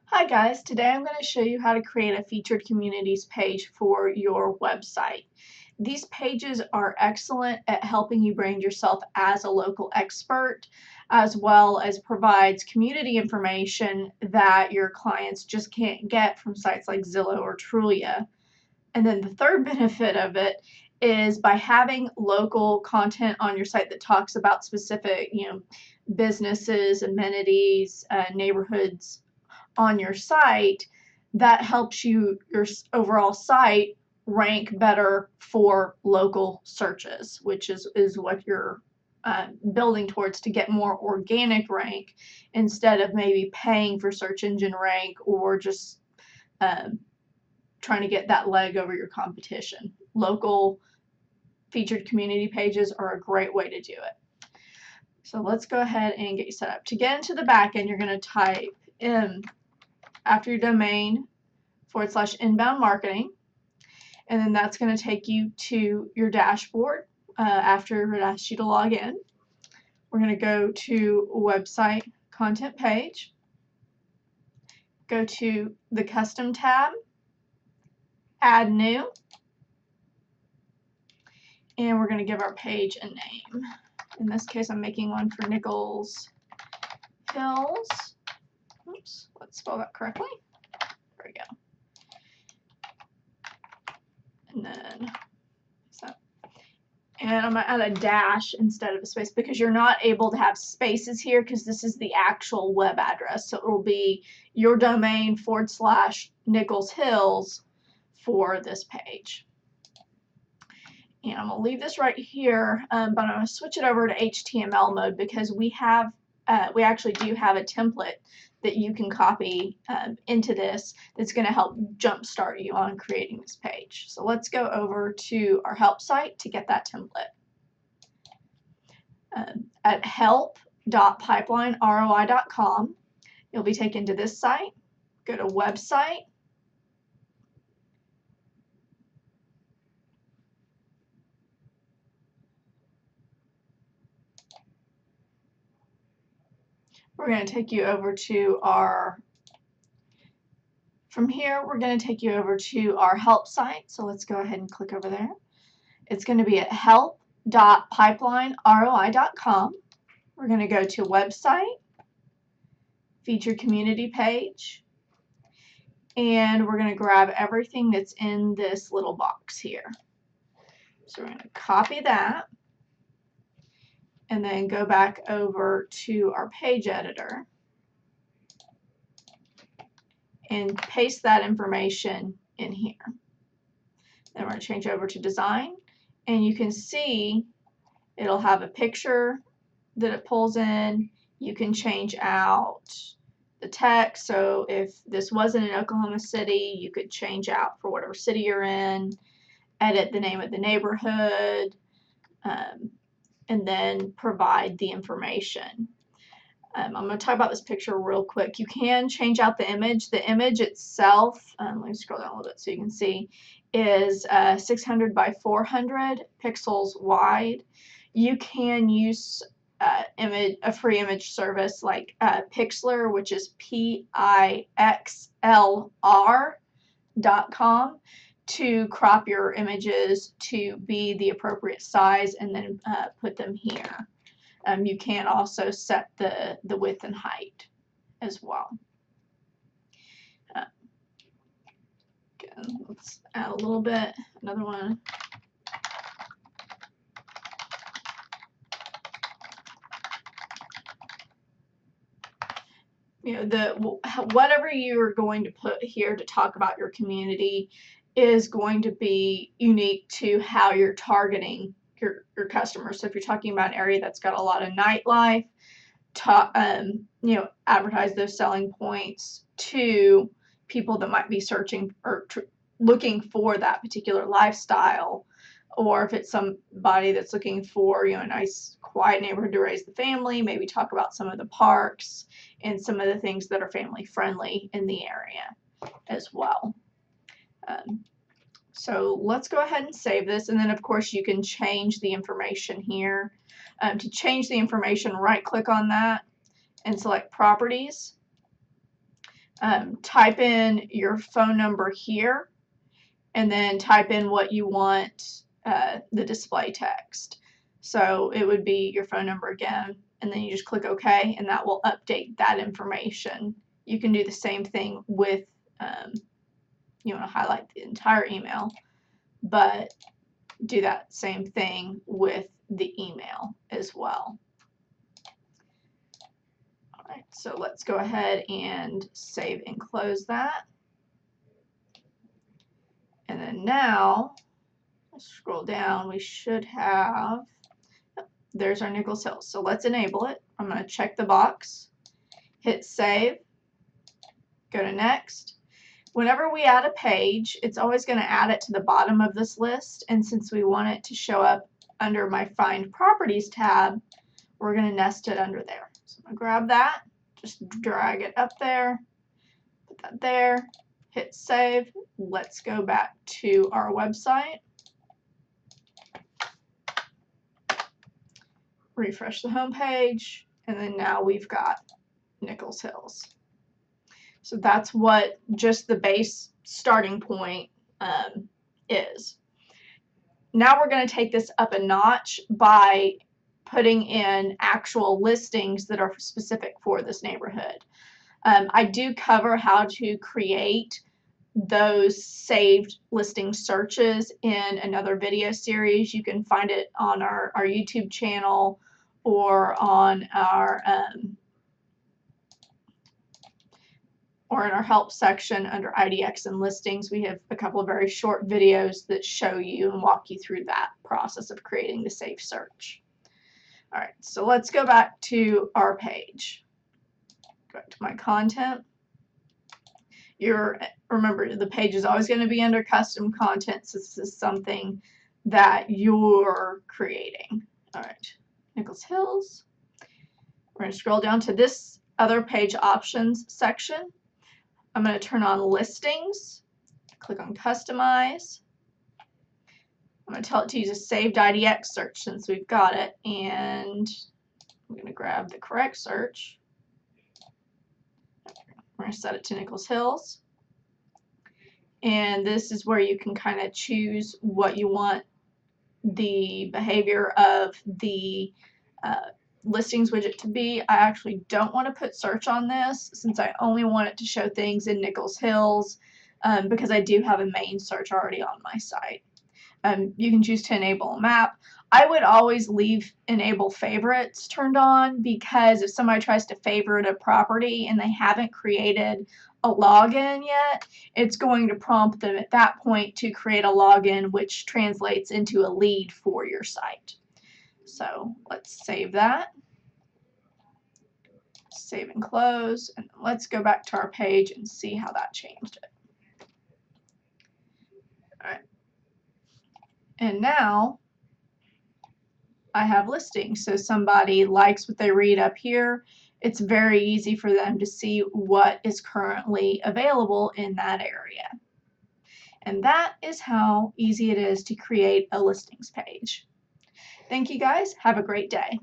Hi guys, today I'm going to show you how to create a featured communities page for your website. These pages are excellent at helping you brand yourself as a local expert, as well as provides community information that your clients just can't get from sites like Zillow or Trulia. And then the third benefit of it is by having local content on your site that talks about specific, businesses, amenities, neighborhoods on your site, that helps your overall site rank better for local searches, which is what you're building towards, to get more organic rank instead of maybe paying for search engine rank or just um, trying to get that leg over your competition. Local featured community pages are a great way to do it. So let's go ahead and get you set up. To get into the back end, you're going to type in after your domain /inbound marketing, and then that's going to take you to your dashboard after it asks you to log in. We're going to go to website content page, go to the custom tab, add new, and we're going to give our page a name. In this case, I'm making one for Nichols Hills. Oops, let's spell that correctly. There we go. And then and I'm going to add a dash instead of a space because you're not able to have spaces here because this is the actual web address. So it will be your domain /Nichols Hills for this page. And I'm going to leave this right here, but I'm going to switch it over to HTML mode because we actually do have a template that you can copy into this that's going to help jumpstart you on creating this page. So let's go over to our help site to get that template. At help.pipelineroi.com, you'll be taken to this site. Go to website. We're going to take you over to from here, we're going to take you over to our help site. So let's go ahead and click over there. It's going to be at help.pipelineroi.com. We're going to go to website, featured community page, and we're going to grab everything that's in this little box here. So we're going to copy that and then go back over to our page editor and paste that information in here. Then we're going to change over to design, and you can see it'll have a picture that it pulls in. You can change out the text, so if this wasn't in Oklahoma City, you could change out for whatever city you're in, edit the name of the neighborhood, and then provide the information. I'm going to talk about this picture real quick. You can change out the image. The image itself, let me scroll down a little bit so you can see, is 600 by 400 pixels wide. You can use a free image service like Pixlr, which is Pixlr.com, to crop your images to be the appropriate size and then put them here. You can also set the width and height as well. Again, let's add a little bit, another one. Whatever you're going to put here to talk about your community is going to be unique to how you're targeting your customers. So if you're talking about an area that's got a lot of nightlife, advertise those selling points to people that might be searching or looking for that particular lifestyle. Or if it's somebody that's looking for a nice quiet neighborhood to raise the family, maybe talk about some of the parks and some of the things that are family friendly in the area as well. So let's go ahead and save this, and then of course you can change the information here. To change the information, right click on that and select properties. type in your phone number here, and then type in what you want the display text. So it would be your phone number again, and then you just click OK, and that will update that information. You can do the same thing with, you want to highlight the entire email, but do that same thing with the email as well. All right, so let's go ahead and save and close that. And then now, let's scroll down, we should have, there's our Nichols Hills. So let's enable it. I'm going to check the box, hit save, go to next. Whenever we add a page, it's always going to add it to the bottom of this list, and since we want it to show up under my Find Properties tab, we're going to nest it under there. So I'm going to grab that, just drag it up there, put that there, hit save. Let's go back to our website, refresh the home page, and then now we've got Nichols Hills. So that's what just the base starting point is. Now we're going to take this up a notch by putting in actual listings that are specific for this neighborhood. I do cover how to create those saved listing searches in another video series. You can find it on our YouTube channel or on our or in our help section under IDX and listings. We have a couple of very short videos that show you and walk you through that process of creating the safe search. All right, so let's go back to our page. Go back to my content. Remember, the page is always going to be under custom content, so this is something that you're creating. All right, Nichols Hills. We're going to scroll down to this other page options section. I'm going to turn on listings, click on customize. I'm going to tell it to use a saved IDX search since we've got it, and I'm going to grab the correct search. We're going to set it to Nichols Hills. And this is where you can kind of choose what you want the behavior of the listings widget to be. I actually don't want to put search on this since I only want it to show things in Nichols Hills because I do have a main search already on my site. You can choose to enable a map. I would always leave enable favorites turned on because if somebody tries to favorite a property and they haven't created a login yet, it's going to prompt them at that point to create a login, which translates into a lead for your site. So let's save that. Save and close, and let's go back to our page and see how that changed it. All right. And now I have listings. So somebody likes what they read up here. It's very easy for them to see what is currently available in that area. And that is how easy it is to create a listings page. Thank you guys. Have a great day.